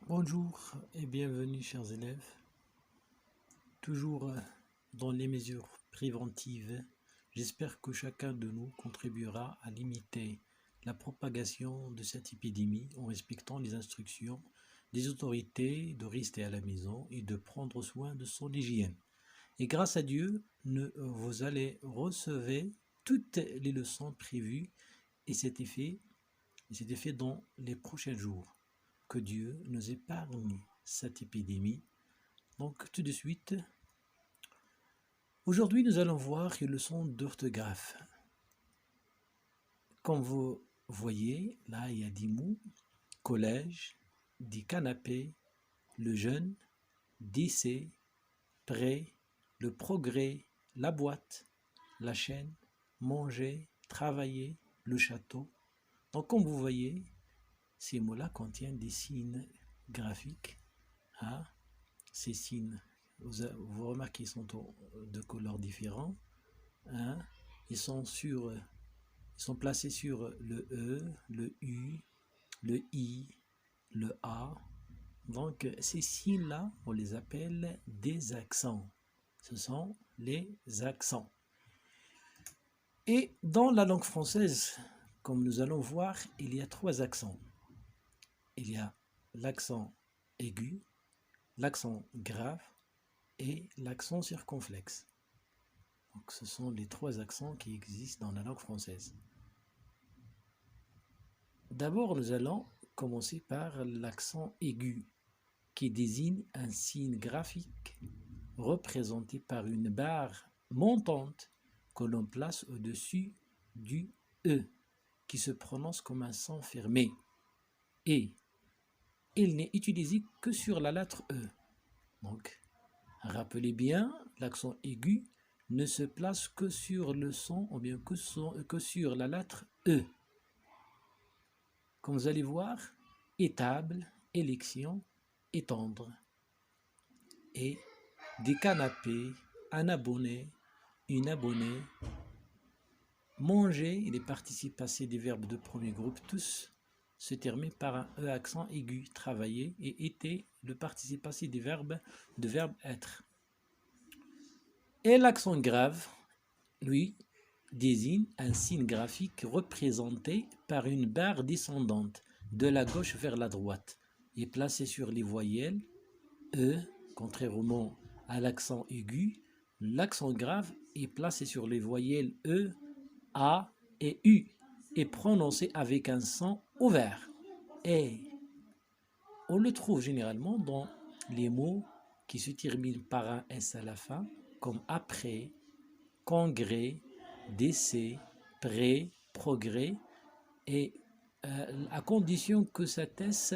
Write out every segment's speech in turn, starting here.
Bonjour et bienvenue chers élèves. Toujours dans les mesures préventives, j'espère que chacun de nous contribuera à limiter la propagation de cette épidémie en respectant les instructions des autorités de rester à la maison et de prendre soin de son hygiène. Et grâce à Dieu, vous allez recevoir toutes les leçons prévues et c'était fait dans les prochains jours. Que Dieu nous épargne cette épidémie. Donc tout de suite, aujourd'hui nous allons voir une leçon d'orthographe. Comme vous voyez, là il y a des mots, collège, des canapés, le jeune, décès, prêt, le progrès, la boîte, la chaîne, manger, travailler, le château. Donc comme vous voyez, ces mots-là contiennent des signes graphiques. Hein? Ces signes, vous remarquez, ils sont de couleurs différentes. Hein? Ils sont placés sur le E, le U, le I, le A. Donc ces signes-là, on les appelle des accents. Ce sont les accents. Et dans la langue française, comme nous allons voir, il y a 3 accents. Il y a l'accent aigu, l'accent grave et l'accent circonflexe. Donc, ce sont les 3 accents qui existent dans la langue française. D'abord, nous allons commencer par l'accent aigu, qui désigne un signe graphique représenté par une barre montante que l'on place au-dessus du E, qui se prononce comme un son fermé. Et il n'est utilisé que sur la lettre E. Donc, rappelez bien, l'accent aigu ne se place que sur le son ou bien que sur la lettre E. Comme vous allez voir, étable, élection, étendre. Et des canapés, un abonné, une abonnée, manger, les participes passés des verbes de premier groupe, tous se terminent par un E accent aigu, travailler, et été, le participe passé des verbes de verbe être. Et l'accent grave, lui, désigne un signe graphique représenté par une barre descendante de la gauche vers la droite et placé sur les voyelles E, contrairement à l'accent aigu. L'accent grave est placé sur les voyelles E, A et U et prononcé avec un son ouvert. Et on le trouve généralement dans les mots qui se terminent par un S à la fin, comme après, congrès, décès, prêt, progrès, et à condition que cet S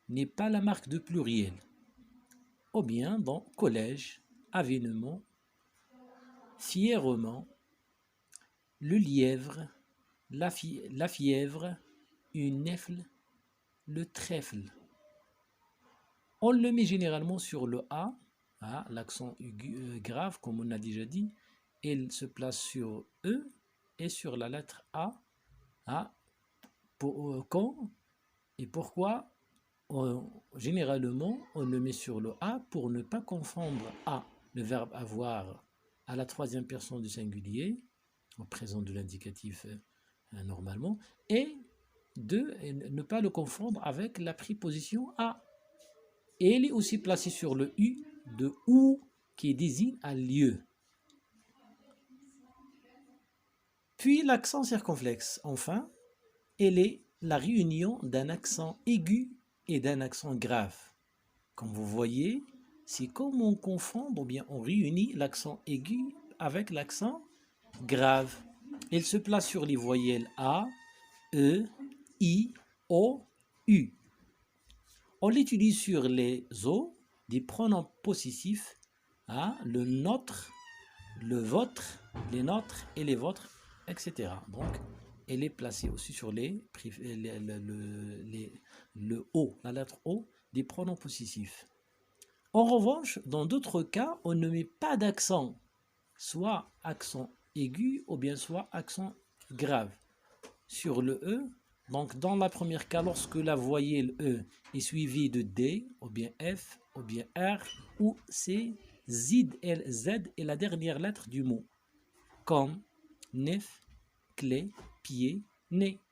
n'ait pas la marque de pluriel. Ou bien dans collège, avènement, fièrement, le lièvre, la fièvre, une nèfle, le trèfle. On le met généralement sur le A, hein, l'accent grave, comme on a déjà dit. Il se place sur E et sur la lettre A. Hein, quand et pourquoi généralement, on le met sur le A pour ne pas confondre A, le verbe avoir, à la 3e personne du singulier, au présent de l'indicatif normalement, et ne pas le confondre avec la préposition A. Et elle est aussi placée sur le U de où qui désigne un lieu. Puis l'accent circonflexe, enfin, elle est la réunion d'un accent aigu et d'un accent grave. Comme vous voyez, c'est comme on confond ou bien on réunit l'accent aigu avec l'accent grave. Il se place sur les voyelles A, E, I, O, U. On l'utilise sur les O, des pronoms possessifs, hein, le nôtre, le vôtre, les nôtres et les vôtres, etc. Donc, elle est placée aussi sur le O, la lettre O, des pronoms possessifs. En revanche, dans d'autres cas, on ne met pas d'accent, soit accent aigu ou bien soit accent grave, sur le E Donc, dans la première cas, lorsque la voyelle E est suivie de D, ou bien F, ou bien R, ou C, Z est la dernière lettre du mot, comme nef, clé, pied, nez.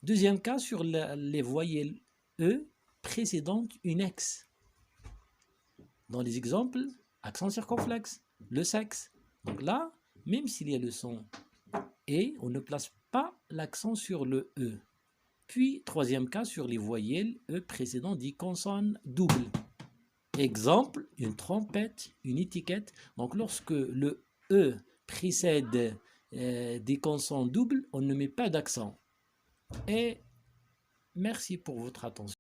Deuxième cas, sur les voyelles E précédant une X. Dans les exemples, accent circonflexe, le sexe. Donc là, même s'il y a le son et, on ne place pas l'accent sur le E. Puis, troisième cas, sur les voyelles E précédant des consonnes doubles. Exemple, une trompette, une étiquette. Donc, lorsque le E précède des consonnes doubles, on ne met pas d'accent. Et merci pour votre attention.